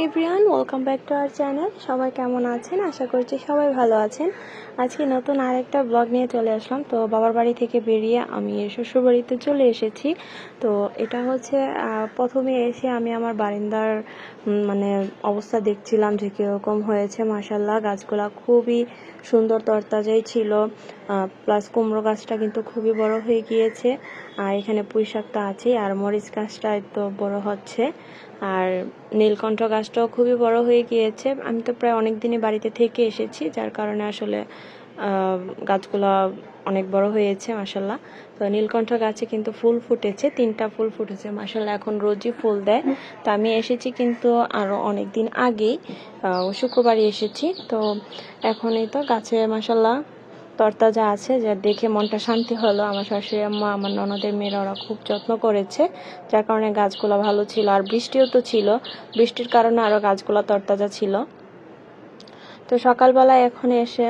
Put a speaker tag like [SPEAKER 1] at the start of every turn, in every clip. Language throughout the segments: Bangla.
[SPEAKER 1] Everyone, welcome back to our channel. সবাই কেমন আছেন? আশা করছি সবাই ভালো আছেন। আজকে নতুন আরেকটা ব্লগ নিয়ে চলে আসলাম। তো বাবার বাড়ি থেকে বেরিয়ে আমি শ্বশুর বাড়িতে চলে এসেছি। তো এটা হচ্ছে প্রথমে এসে আমি আমার বারান্দার মানে অবস্থা দেখছিলাম যে কীরকম হয়েছে। মাশাল্লাহ, গাছগুলা খুবই সুন্দর তরতাজাই ছিল। প্লাস কুমড়ো গাছটা কিন্তু খুবই বড় হয়ে গিয়েছে। আর এখানে পুঁই শাকটা আছেই, আর মরিচ গাছটা একটু বড় হচ্ছে। আর নীলকণ্ঠ গাছটাও খুবই বড় হয়ে গিয়েছে। আমি তো প্রায় অনেক দিনই বাড়িতে থেকে এসেছি, যার কারণে আসলে গাছগুলো অনেক বড় হয়েছে মাশাল্লাহ। তো নীলকণ্ঠ গাছে কিন্তু ফুল ফুটেছে, 3টা ফুল ফুটেছে মাশাল্লাহ, এখন রোজই ফুল দেয়। তো আমি এসেছি কিন্তু আরও অনেক দিন আগেই, শুক্রবারই এসেছি। তো এখন এই তো গাছে মাশাল্লাহ তরতাজা আছে, যা দেখে মনটা শান্তি হলো। আমার শাশুড়ি আম্মা, আমার ননদের মেয়েরা ওরা খুব যত্ন করেছে, যার কারণে গাছগুলো ভালো ছিল। আর বৃষ্টিও তো ছিল, বৃষ্টির কারণে আরও গাছগুলো তরতাজা ছিল। তো সকালবেলায় এখন এসে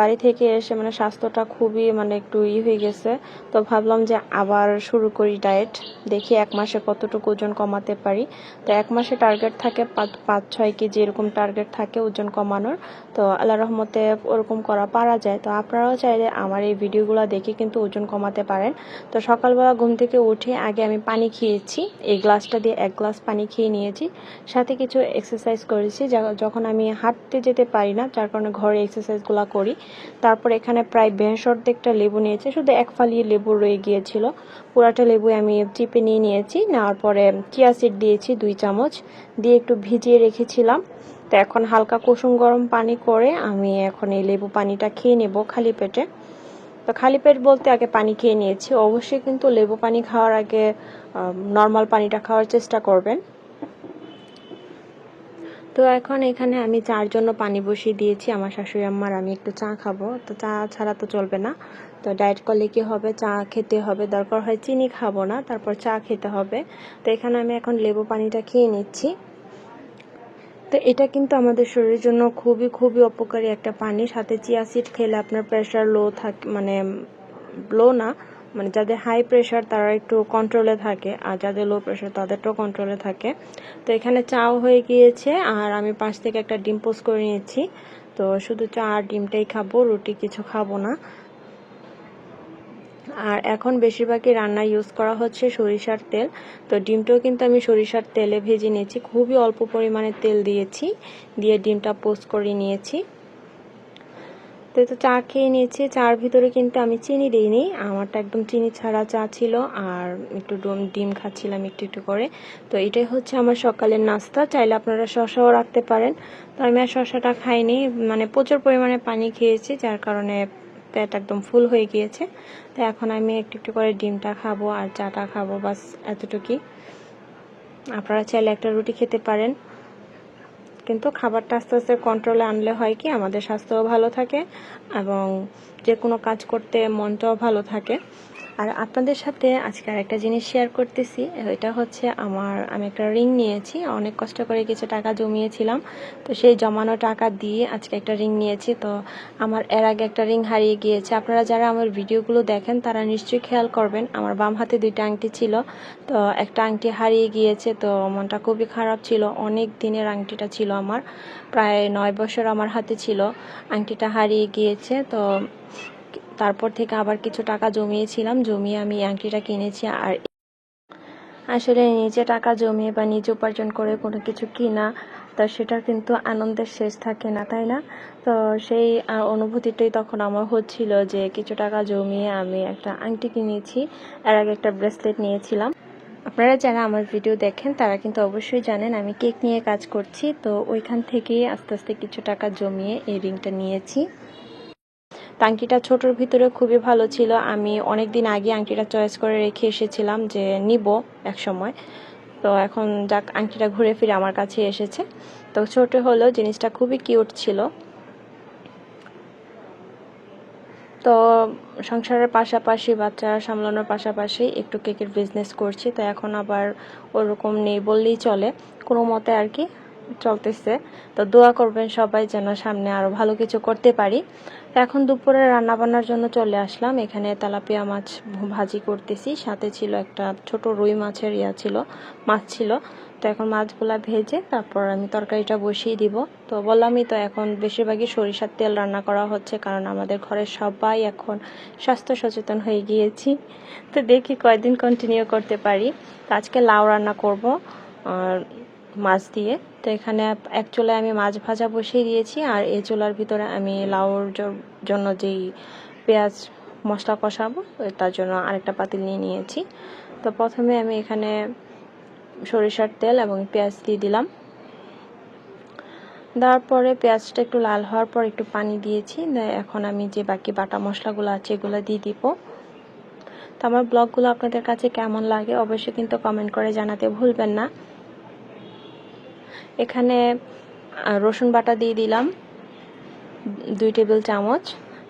[SPEAKER 1] বাড়ি থেকে এসে স্বাস্থ্যটা খুবই একটু হয়ে গেছে। তো ভাবলাম যে আবার শুরু করি ডায়েট, দেখি 1 মাসে কতটুকু ওজন কমাতে পারি। তো 1 মাসে টার্গেট থাকে 5-6 কেজি এরকম টার্গেট থাকে ওজন কমানোর। তো আল্লাহ রহমতে ওরকম পারা যায়। তো আপনারাও চাইলে আমার এই ভিডিওগুলো দেখে কিন্তু ওজন কমাতে পারেন। তো সকালবেলা ঘুম থেকে উঠে আগে আমি পানি খেয়েছি, এই গ্লাসটা দিয়ে 1 গ্লাস পানি খেয়ে নিয়েছি। সাথে কিছু এক্সারসাইজ করেছি, যখন আমি হাঁটতে যেতে পারি না, যার কারণে ঘরে এক্সারসাইজগুলো করি। তারপর এখানে প্রায় 2 অর্ধেকটা লেবু নিয়েছি, শুধু 1 ফালি লেবু রয়ে গিয়েছিল, পুরাটা লেবু আমি চিপে নিয়েছি। নেওয়ার পরে চিয়া সিড দিয়েছি 2 চামচ, দিয়ে একটু ভিজিয়ে রেখেছিলাম। তো এখন হালকা কুসুম গরম পানি করে আমি এখন এই লেবু পানিটা খেয়ে নেব খালি পেটে। তো খালি পেট বলতে আগে পানি খেয়ে নিয়েছি। অবশ্যই কিন্তু লেবু পানি খাওয়ার আগে নর্মাল পানিটা খাওয়ার চেষ্টা করবেন। তো এখন এখানে আমি চার জন্য পানি বসিয়ে দিয়েছি, আমার শাশুড়ি আম্মার আমি একটু চা খাবো। তো চা ছাড়া তো চলবে না। তো ডায়েট করলে কি হবে, চা খেতে হবে, দরকার হয় চিনি খাবো না, তারপর চা খেতে হবে। তো এখানে আমি এখন লেবু পানিটা খেয়ে নিচ্ছি। তো এটা কিন্তু আমাদের শরীরের জন্য খুবই খুবই উপকারী একটা পানি। সাথে চিয়া সিড খেলে আপনার প্রেশার লো থাকে, লো না, যাদের হাই প্রেশার তারা একটু কন্ট্রোলে থাকে, আর যাদের লো প্রেশার তাদেরটাও কন্ট্রোলে থাকে। তো এখানে চাও হয়ে গিয়েছে, আর আমি পাশ থেকে একটা ডিম পোস্ট করে নিয়েছি। তো শুধু চা আর ডিমটাই খাবো, রুটি কিছু খাবো না। আর এখন বেশিরভাগই রান্না ইউজ করা হচ্ছে সরিষার তেল। তো ডিমটাও কিন্তু আমি সরিষার তেলে ভেজে নিয়েছি, খুবই অল্প পরিমাণে তেল দিয়েছি, দিয়ে ডিমটা পোস্ট করে নিয়েছি। তো চা খেয়ে নিয়েছি, চার ভিতরে কিন্তু আমি চিনি দিইনি, আমারটা একদম চিনি ছাড়া চা ছিল। আর একটু ডিম খাচ্ছিলাম একটু একটু করে। তো এটাই হচ্ছে আমার সকালের নাস্তা। চাইলে আপনারা শসাও রাখতে পারেন। তো আমি আর শসাটা খাইনি, প্রচুর পরিমাণে পানি খেয়েছি, যার কারণে পেট একদম ফুল হয়ে গিয়েছে। তো এখন আমি একটু একটু করে ডিমটা খাবো আর চাটা খাবো, বাস এতটুকুই। আপনারা চাইলে একটা রুটি খেতে পারেন, কিন্তু খাবারটা আস্তে আস্তে কন্ট্রোলে আনলে হয় কি, আমাদের স্বাস্থ্যও ভালো থাকে এবং যে কোনো কাজ করতে মনটাও ভালো থাকে। আর আপনাদের সাথে আজকে আরেকটা জিনিস শেয়ার করতেছি, এটা হচ্ছে আমি একটা রিং নিয়েছি, অনেক কষ্ট করে কিছু টাকা জমিয়েছিলাম। তো সেই জমানো টাকা দিয়ে আজকে একটা রিং নিয়েছি। তো আমার এর আগে একটা রিং হারিয়ে গিয়েছে। আপনারা যারা আমার ভিডিওগুলো দেখেন তারা নিশ্চয়ই খেয়াল করবেন, আমার বাম হাতে 2টা আংটি ছিল, তো একটা আংটি হারিয়ে গিয়েছে। তো মনটা খুবই খারাপ ছিল, অনেক দিনের আংটিটা ছিল আমার, প্রায় 9 বছর আমার হাতে ছিল, আংটিটা হারিয়ে গিয়েছে। তো তারপর থেকে আবার কিছু টাকা জমিয়ে আমি আংটিটা কিনেছি। আর আসলে নিজে টাকা জমিয়ে বা নিজে উপার্জন করে কোনো কিছু কিনা, তো সেটার কিন্তু আনন্দের শেষ থাকে না, তাই না? তো সেই অনুভূতিটাই তখন আমার হচ্ছিল যে কিছু টাকা জমিয়ে আমি একটা আংটি কিনেছি, এর আগে একটা ব্রেসলেট নিয়েছিলাম। আপনারা যারা আমার ভিডিও দেখেন তারা কিন্তু অবশ্যই জানেন আমি কেক নিয়ে কাজ করছি। তো ওইখান থেকেই আস্তে আস্তে কিছু টাকা জমিয়ে এই রিংটা নিয়েছি। আংটিটা ছোটোর ভিতরে খুবই ভালো ছিল, আমি অনেক দিন আগে আংটিটা চয়েস করে রেখে এসেছিলাম যে নিব এক সময়। তো এখন যাক, আংটিটা ঘুরে ফিরে আমার কাছে এসেছে। তো ছোট হলেও জিনিসটা খুবই কিউট ছিল। তো সংসারের পাশাপাশি, বাচ্চা সামলানোর পাশাপাশি একটু কেকের বিজনেস করছি। তো এখন আবার ওরকম নেই বললেই চলে, কোনো মতে আর কি চলতেছে। তো দোয়া করবেন সবাই যেন সামনে আরও ভালো কিছু করতে পারি। এখন দুপুরে রান্নাবান্নার জন্য চলে আসলাম। এখানে তেলাপিয়া মাছ ভাজি করতেছি, সাথে ছিল একটা ছোট রুই মাছের মাছ ছিল। তো এখন মাছগুলা ভেজে তারপর আমি তরকারিটা বসিয়ে দিব। তো বললামই তো এখন বেশিরভাগই সরিষার তেল রান্না করা হচ্ছে, কারণ আমাদের ঘরের সবাই এখন স্বাস্থ্য সচেতন হয়ে গিয়েছি। তো দেখি কয়দিন কন্টিনিউ করতে পারি। তো আজকে লাউ রান্না করব মাছ দিয়ে। তো এখানে এক চুলায় আমি মাছ ভাজা বসিয়ে দিয়েছি, আর এই চুলার ভিতরে আমি লাউর জন্য যেই পেঁয়াজ মশলা কষাবো তার জন্য আরেকটা পাতিল নিয়ে নিয়েছি। তো প্রথমে আমি এখানে সরিষার তেল এবং পেঁয়াজ দিয়ে দিলাম। দেওয়ার পরে পেঁয়াজটা একটু লাল হওয়ার পর একটু পানি দিয়েছি। এখন আমি যে বাকি বাটা মশলাগুলো আছে এগুলো দিয়ে দিব। তো আমার ব্লগগুলো আপনাদের কাছে কেমন লাগে অবশ্যই কিন্তু কমেন্ট করে জানাতে ভুলবেন না। এখানে রসুন বাটা দিয়ে দিলাম 2 টেবিল চামচ।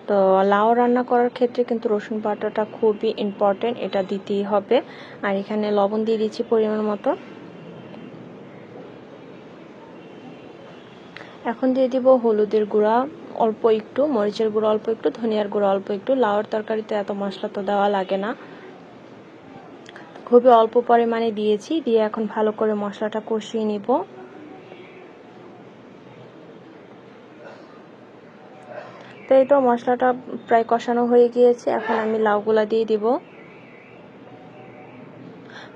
[SPEAKER 1] তো লাউ রান্না করার ক্ষেত্রে কিন্তু রসুন বাটাটা খুবই ইম্পর্টেন্ট, এটা দিতেই হবে। আর এখানে লবণ দিয়ে দিচ্ছি পরিমাণ মতো। এখন দিয়ে দিব হলুদের গুঁড়া অল্প একটু, মরিচের গুঁড়া অল্প একটু, ধনিয়ার গুঁড়া অল্প একটু। লাউর তরকারিতে এত মশলা তো দেওয়া লাগে না, খুবই অল্প পরিমাণে দিয়েছি। দিয়ে এখন ভালো করে মশলাটা কষিয়ে নিব। তো এই তো মশলাটা প্রায় কষানো হয়ে গিয়েছে, এখন আমি লাউগুলা দিয়ে দিব।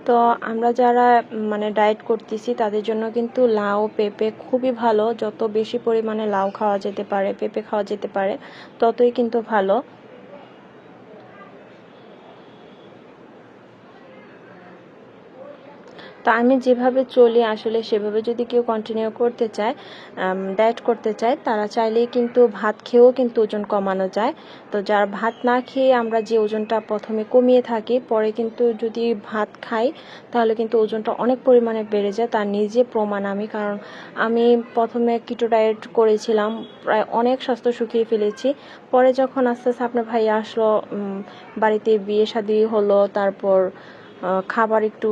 [SPEAKER 1] তো আমরা যারা ডায়েট করতেছি তাদের জন্য কিন্তু লাউ পেঁপে খুবই ভালো। যত বেশি পরিমাণে লাউ খাওয়া যেতে পারে, পেঁপে খাওয়া যেতে পারে, ততই কিন্তু ভালো। তো আমি যেভাবে চলি আসলে সেভাবে যদি কেউ কন্টিনিউ করতে চায়, ডায়েট করতে চায়, তারা চাইলেই কিন্তু ভাত খেয়েও কিন্তু ওজন কমানো যায়। তো যার ভাত না খেয়ে আমরা যে ওজনটা প্রথমে কমিয়ে থাকি, পরে কিন্তু যদি ভাত খাই তাহলে কিন্তু ওজনটা অনেক পরিমাণে বেড়ে যায়। তার নিজে প্রমাণ আমি, কারণ আমি প্রথমে কিটো ডায়েট করেছিলাম, প্রায় অনেক স্বাস্থ্য শুকিয়ে ফেলেছি। পরে যখন আস্তে আস্তে আপনার ভাই আসলো, বাড়িতে বিয়ে শাদী হলো, তারপর খাবার একটু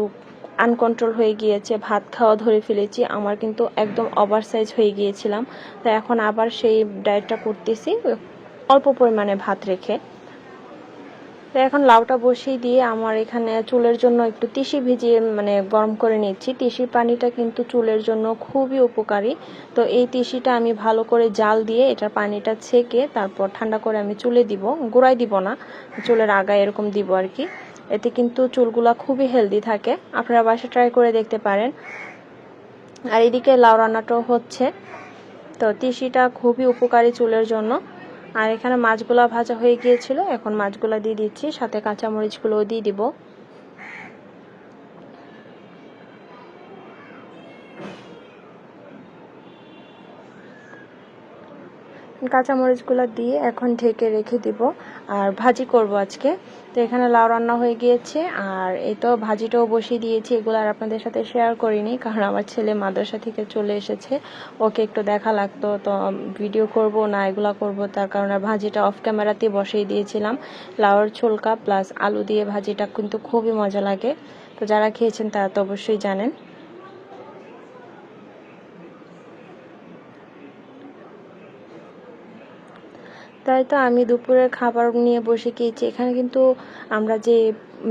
[SPEAKER 1] আনকন্ট্রোল হয়ে গিয়েছে, ভাত খাওয়া ধরে ফেলেছি, আমার কিন্তু একদম ওভার সাইজ হয়ে গিয়েছিলাম। তো এখন আবার সেই ডায়েটটা করতেছি অল্প পরিমাণে ভাত রেখে। তো এখন লাউটা বসিয়ে দিয়ে আমার এখানে চুলের জন্য একটু তিসি ভিজিয়ে গরম করে নিচ্ছি। তিসির পানিটা কিন্তু চুলের জন্য খুবই উপকারী। তো এই তিসিটা আমি ভালো করে জাল দিয়ে এটার পানিটা ছেঁকে তারপর ঠান্ডা করে আমি চুলে দিব, গোড়ায় দিব না, চুলের আগায় এরকম দিব আর কি। এতে কিন্তু চুলগুলা খুবই হেলদি থাকে, আপনারা বাসায় ট্রাই করে দেখতে পারেন। আর এদিকে লাউ রান্নাটাও হচ্ছে। তো তিসিটা খুবই উপকারী চুলের জন্য। আর এখানে মাছগুলা ভাজা হয়ে গিয়েছিল, এখন মাছগুলা দিয়ে দিচ্ছি, সাথে কাঁচামরিচগুলোও দিয়ে দিব। কাঁচামরিচগুলো দিয়ে এখন ঢেকে রেখে দিব, আর ভাজি করব আজকে। তো এখানে লাউ রান্না হয়ে গিয়েছে, আর এই তো ভাজিটাও বসিয়ে দিয়েছি। এগুলো আর আপনাদের সাথে শেয়ার করিনি, কারণ আমার ছেলে মাদ্রাসা থেকে চলে এসেছে, ওকে একটু দেখা লাগতো, তো ভিডিও করব না এগুলা করব, তার কারণে ভাজিটা অফ ক্যামেরাতে বসিয়ে দিয়েছিলাম। লাউর ছোলকা প্লাস আলু দিয়ে ভাজিটা কিন্তু খুবই মজা লাগে। তো যারা খেয়েছেন তারা তো অবশ্যই জানেন। তাই তো আমি দুপুরের খাবার নিয়ে বসে গিয়েছি। এখানে কিন্তু আমরা যে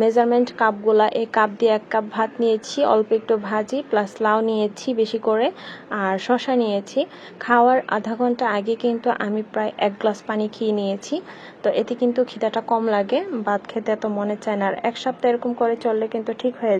[SPEAKER 1] মেজারমেন্ট কাপগুলা, এই কাপ দিয়ে 1 কাপ ভাত নিয়েছি, অল্প একটু ভাজি প্লাস লাউ নিয়েছি বেশি করে, আর শসা নিয়েছি। খাওয়ার আধা ঘন্টা আগে কিন্তু আমি প্রায় 1 গ্লাস পানি খেয়ে নিয়েছি। তো এতে কিন্তু খিদাটা কম লাগে, ভাত খেতে এত মনে চায় না। আর 1 সপ্তাহ এরকম করে চললে কিন্তু ঠিক হয়ে যায়।